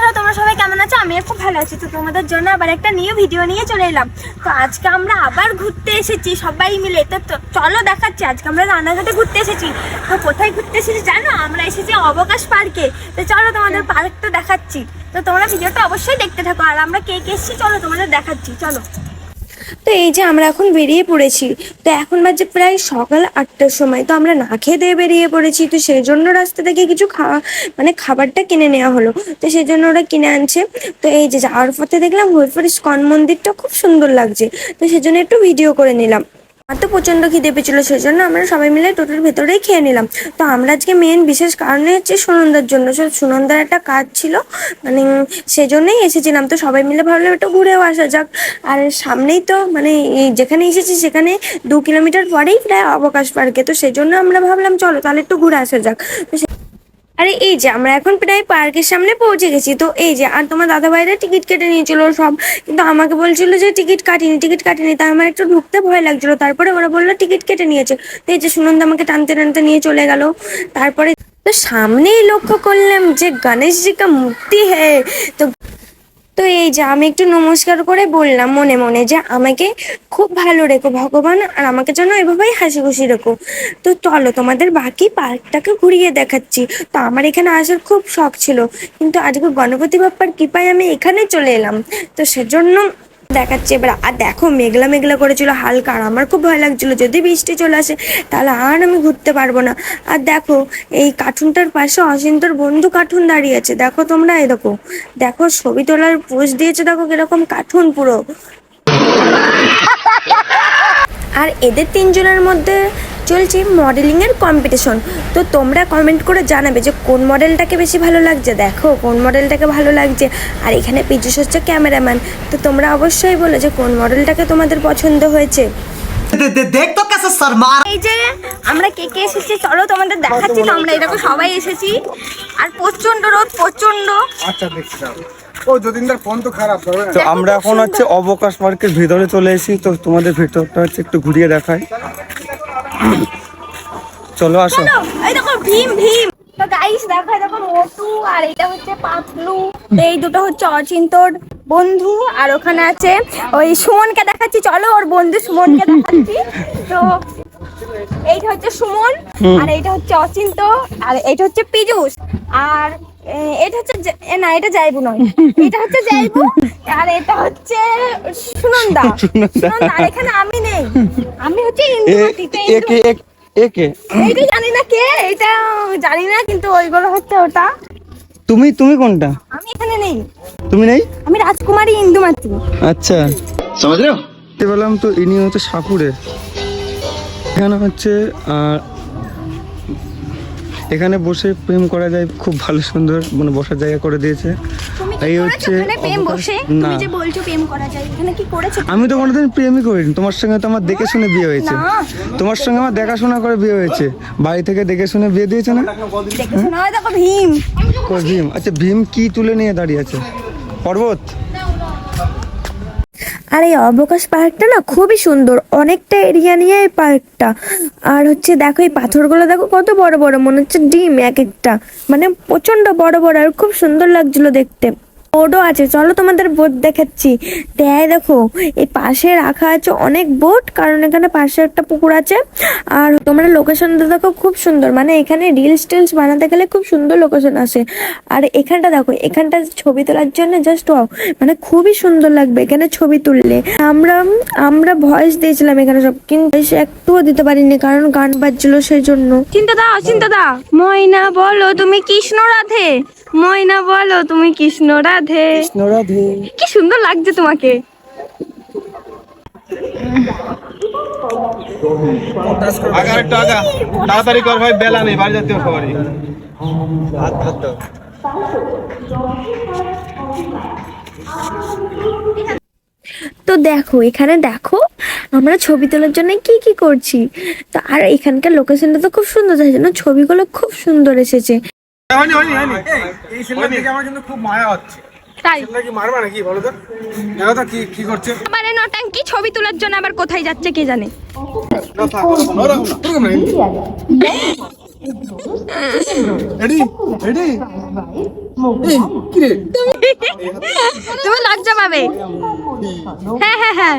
বন্ধুরা, তোমরা সবাই কেমন আছো? আমি খুব ভালো আছি। তো তোমাদের জন্য আবার একটা নিউ ভিডিও নিয়ে চলে এলাম। তো আজকে আমরা আবার ঘুরতে এসেছি সবাই মিলে। তো চলো দেখাচ্ছি, আজকে আমরা রানাঘাটে ঘুরতে এসেছি। তো কোথায় ঘুরতে এসেছি জানো? আমরা এসেছি অবকাশ পার্কে। তো চলো তোমাদের পার্কটা দেখাচ্ছি। তো তোমরা ভিডিওটা অবশ্যই দেখতে থাকো। আর আমরা কে কে এসেছি চলো তোমাদের দেখাচ্ছি, চলো। তো এই যে আমরা এখন বেরিয়ে পড়েছি। তো এখন বাজে প্রায় সকাল 8টার সময়। তো আমরা না খেয়ে দিয়ে বেরিয়ে পড়েছি। তো সেই জন্য রাস্তা থেকে কিছু খাবারটা কিনে নেওয়া হলো। তো সেই জন্য ওরা কিনে আনছে। তো এই যে যাওয়ার পথে দেখলাম হরিপুর ইস্কন মন্দিরটা খুব সুন্দর লাগছে। তো সেই জন্য একটু ভিডিও করে নিলাম। আমার তো প্রচণ্ড খিদে পেয়েছিল, সেই জন্য আমরা সবাই মিলে টোটোর ভেতরেই খেয়ে নিলাম। তো আমরা আজকে মেন বিশেষ কারণে হচ্ছে সুনন্দার জন্য। সুনন্দার একটা কাজ ছিল, মানে সেই জন্যই এসেছিলাম। তো সবাই মিলে ভাবলাম একটু ঘুরেও আসা যাক। আর সামনেই তো মানে যেখানে এসেছি সেখানে 2 কিলোমিটার পরেই প্রায় অবকাশ পার্কে। তো সেই জন্য আমরা ভাবলাম চলো তাহলে একটু ঘুরে আসা যাক। তো আরে এই যে আমরা এখন প্রায় পার্কের সামনে পৌঁছে গেছি। তো এই যে আর তোমার দাদা ভাইরা টিকিট কেটে নিয়েছিল সব, কিন্তু আমাকে বলছিল যে টিকিট কাটিনি। তাই আমার একটু ঢুকতে ভয় লাগছিল। তারপরে ওরা বললো টিকিট কেটে নিয়েছে। তো এই যে সুনন্দা আমাকে টানতে টানতে নিয়ে চলে গেল। তারপরে তো সামনেই লক্ষ্য করলাম যে গণেশজি কা মূর্তি হ্যাঁ। তো এই যে আমি একটু নমস্কার করে বললাম মনে মনে যে আমাকে খুব ভালো রেখো ভগবান, আর আমাকে যেন এভাবেই হাসি খুশি রেখো। তো চলো তোমাদের বাকি পার্কটাকে ঘুরিয়ে দেখাচ্ছি। তো আমার এখানে আসার খুব শখ ছিল, কিন্তু আজকে গণপতি বাপ্পার কৃপায় আমি এখানে চলে এলাম। তো সেজন্য দেখাচ্ছি এবার। আর দেখো মেঘলা মেঘলা করেছিল হালকা, আর আমার খুব ভয় লাগছিল যদি বৃষ্টি চলে আসে তাহলে আর আমি ঘুরতে পারবো না। আর দেখো এই কার্টুনটার পাশে অচিন্তর বন্ধু কার্টুন দাঁড়িয়ে আছে। দেখো তোমরা, এই দেখো দেখো ছবি তোলার পোজ দিয়েছে, দেখো কিরকম কার্টুন পুরো। আর এদের 3 জনের মধ্যে চলছে মডেলিংয়ের কম্পিটিশন। তো তোমরা কমেন্ট করে জানাবে যে কোন মডেলটাকে বেশি ভালো লাগছে। দেখো কোন মডেলটাকে ভালো লাগছে। আর এখানে পিজুস হচ্ছে ক্যামেরাম্যান। তো তোমরা অবশ্যই বলো যে কোন মডেলটাকে তোমাদের পছন্দ হয়েছে। এই যে আমরা কে কে এসেছি চলো তোমাদের দেখাচ্ছি। তো আমরা এরকম সবাই এসেছি, আর প্রচন্ড রোদ, প্রচন্ড। আচ্ছা দেখছি ও যতীনদার ফোন তো খারাপ হবে। তো আমরা এখন হচ্ছে অবকাশ পার্কের ভিতরে চলে এসেছি। তো তোমাদের ভিতরটা হচ্ছে একটু ঘুরিয়ে দেখাই, চলো আসো। এই দেখো ভীম ভীম। তো গাইস দেখো, দেখো মোটু, আর এটা হচ্ছে পাতলু। এই দুটো হচ্ছে অচিন্তর বন্ধু। আর ওখানে আছে ওই সুমনকে দেখাচ্ছি, চলো ওর বন্ধু সুমনকে দেখাচ্ছি। তো এইটা হচ্ছে সুমন, আর এইটা হচ্ছে অচিন্ত, আর এইটা হচ্ছে পীযূষ, আর এটা হচ্ছে না এটা যাইবু নয়, এটা হচ্ছে যাইবু, আর এটা হচ্ছে সুনন্দা। আর এখানে আমি নেই, আমি হচ্ছে ইন্দুমতি। একে এইটা জানি না কে, এটা জানি না, কিন্তু ওইগুলো হচ্ছে ওটা। তুমি কোনটা? আমি এখানে নেই, তুমি নেই? আমি রাজকুমারী ইন্দুমতি। আচ্ছা বললাম। তো ইনি হচ্ছে সাপুরে। এখানে হচ্ছে এখানে বসে প্রেম করা যায়, খুব ভালো সুন্দর মানে বসার জায়গা করে দিয়েছে। এই হচ্ছে তুমি যে বলছো প্রেম করা যায়, এখানে কি করেছো? আমি তো কোনোদিন প্রেমই করিনি। তোমার সঙ্গে তো আমার দেখে শুনে বিয়ে হয়েছে। তোমার সঙ্গে আমার দেখাশোনা করে বিয়ে হয়েছে, বাড়ি থেকে দেখে শুনে বিয়ে দিয়েছে না? দেখো ভীম। ভীম, আচ্ছা ভীম কি তুলে নিয়ে দাঁড়িয়ে আছে? পর্বত। আর এই অবকাশ পার্কটা না খুবই সুন্দর, অনেকটা এরিয়া নিয়ে এই পার্কটা। আর হচ্ছে দেখো এই পাথরগুলো দেখো কত বড় বড়, মনে হচ্ছে ডিম এক একটা, মানে প্রচন্ড বড় বড়, আর খুব সুন্দর লাগছিল দেখতে। বোটও আছে, চলো তোমাদের বোট দেখাচ্ছি। দেখো এই পাশে রাখা আছে অনেক বোট, কারণ এখানে পাশে একটা পুকুর আছে। আর তোমরা লোকেশনটা দেখো খুব সুন্দর, মানে এখানে রিলস টিলস বানাতে গেলে খুব সুন্দর লোকেশন আসে। আর এখানটা দেখো, এখানটা ছবি তোলার জন্য জাস্ট ওয়াও, মানে খুবই সুন্দর লাগবে এখানে ছবি তুললে। আমরা ভয়েস দিয়েছিলাম এখানে সব, কিন্তু একটুও দিতে পারিনি কারণ গান বাজছিল সেই জন্য। চিন্তা দা ময়না বলো তুমি কৃষ্ণ রাধে, ময়না বলো তুমি কৃষ্ণ রাধে। কি সুন্দর লাগছে তোমাকে। তাড়াতাড়ি কর ভাই, বেলা নেই, বাড়ি যেতে হবে সবারই। তো দেখো এখানে দেখো আমরা ছবি তোলার জন্য কি কি করছি। তো আর এখানকার লোকেশনটা তো খুব সুন্দর, তাই জন্য ছবিগুলো খুব সুন্দর এসেছে। এই ছেলেটার দিকে আমার কিন্তু খুব মায়া হচ্ছে। তাই কি মারবা নাকি বলো তো? দেখো তো কি করছে। মানে নটাঙ্কি ছবি তোলার জন্য আবার কোথায় যাচ্ছে কে জানে। এডি এডি এই কি রে তুমি লজ্জা পাবে। হ্যাঁ হ্যাঁ হ্যাঁ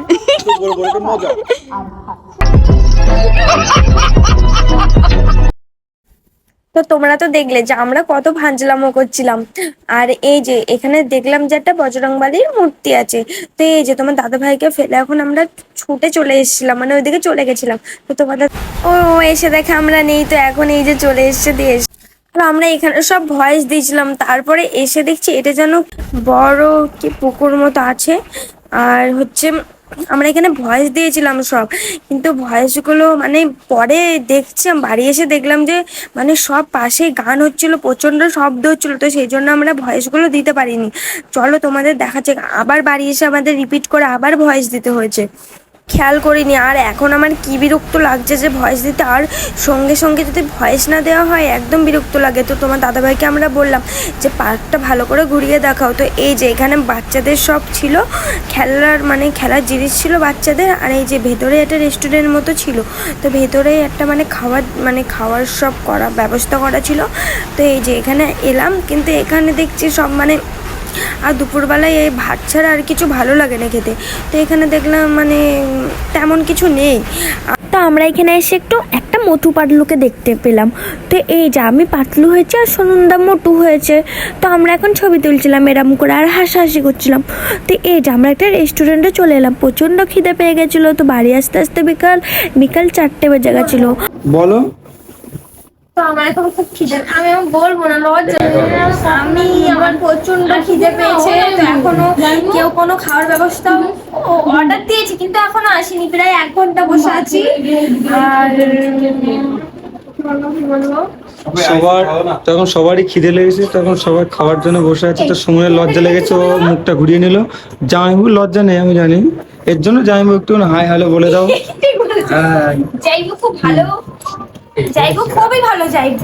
তো তোমরা তো দেখলে যে আমরা কত ভাঁজলামো করছিলাম। আর এই যে এখানে দেখলাম যে একটা বজরংবলীর মূর্তি আছে। তো এই যে তোমার দাদা ভাইকে ফেলে এখন আমরা ছুটে চলে এসেছিলাম, মানে ওইদিকে চলে গেছিলাম। তো তোমাদের ও এসে দেখে আমরা নেই, তো এখন এই যে চলে এসছে দিয়ে আর আমরা এখানে সব ভয়েস দিয়েছিলাম। তারপরে এসে দেখছি এটা যেন বড় কি পুকুর মতো আছে। আর হচ্ছে আমরা এখানে ভয়েস দিয়েছিলাম সব, কিন্তু ভয়েসগুলো মানে পরে দেখছি বাড়ি এসে দেখলাম যে মানে সব পাশে গান হচ্ছিল, প্রচণ্ড শব্দ হচ্ছিল, তো সেই জন্য আমরা ভয়েসগুলো দিতে পারিনি। চলো তোমাদের দেখাচ্ছে, আবার বাড়ি এসে আমাদের রিপিট করে আবার ভয়েস দিতে হয়েছে, খেয়াল করিনি। আর এখন আমার কি বিরক্ত লাগছে যে ভয়েস দিতে, আর সঙ্গে সঙ্গে যদি ভয়েস না দেওয়া হয় একদম বিরক্ত লাগে। তো তোমার দাদাভাইকে আমরা বললাম যে পার্কটা ভালো করে ঘুরিয়ে দেখাও। তো এই যে এখানে বাচ্চাদের সব ছিল খেলার, মানে খেলার জিনিস ছিল বাচ্চাদের। আর এই যে ভেতরে একটা রেস্টুরেন্ট মতো ছিল, তো ভেতরে একটা মানে খাওয়ার সব করা ব্যবস্থা করা ছিল। তো এই যে এখানে এলাম, কিন্তু এখানে দেখছি সব মানে আর দুপুরবেলায় এই ভাত ছাড়া আর কিছু ভালো লাগে না খেতে। তো এখানে দেখলাম মানে তেমন কিছু নেই। তো আমরা এখানে এসে একটা মোটু পাতলুকে দেখতে পেলাম। তো এই যে আমি পাতলু হয়েছে আর সুনন্দা মোটু হয়েছে। তো আমরা এখন ছবি তুলছিলাম এরম করে আর হাসাহাসি করছিলাম। তো এই যে আমরা একটা রেস্টুরেন্টে চলে এলাম, প্রচণ্ড খিদে পেয়ে গেছিলো। তো বাড়ি আসতে আসতে বিকাল 4টে বেজে গেছিলো। বলো। তো আমার এখন খুব খিদে, আমি বলবো না লজ্জা, আমার প্রচন্ড খিদে পেয়েছে। তো এখনো কেউ কোনো খাওয়ার ব্যবস্থা অর্ডার দিয়েছি কিন্তু এখনো আসেনি, প্রায় 1 ঘন্টা বসে আছি। আর বলবো সবারই খিদে লেগেছে, তখন সবাই খাওয়ার জন্য বসে আছে। তো সুমনের লজ্জা লেগেছে, ও মুখটা ঘুরিয়ে নিল। জামাইবুর লজ্জা নেই আমি জানি, এর জন্য জামাইবু একটু হাই হ্যালো বলে দাও। যাইবো খুব ভালো, যাইবো খুবই ভালো, যাইবো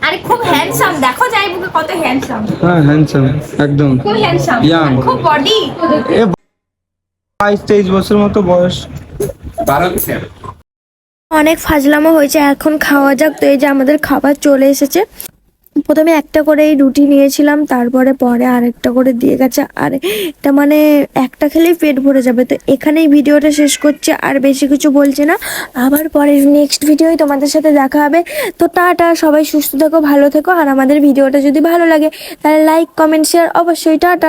আরে খুব হ্যান্ডসাম, দেখো যাইবুকে কত হ্যান্ডসাম। হ্যাঁ হ্যান্ডসাম একদম, খুব হ্যান্ডসাম, ইয়াং, খুব বডি। 22-23 বছর মতো বয়স। অনেক ফাজলামো হয়েছে, এখন খাওয়া যাক। তো এই যে আমাদের খাবার চলে এসেছে। প্রথমে একটা করে এই রুটি নিয়েছিলাম, তারপরে আরেকটা করে দিয়ে গেছে। আর এটা মানে একটা খেলেই পেট ভরে যাবে। তো এখানেই ভিডিওটা শেষ করছে, আর বেশি কিছু বলছে না। আবার পরের নেক্সট ভিডিওই তোমাদের সাথে দেখা হবে। তো টাটা, সবাই সুস্থ থেকো, ভালো থেকো। আর আমাদের ভিডিওটা যদি ভালো লাগে তাহলে লাইক কমেন্ট শেয়ার অবশ্যই। টাটা।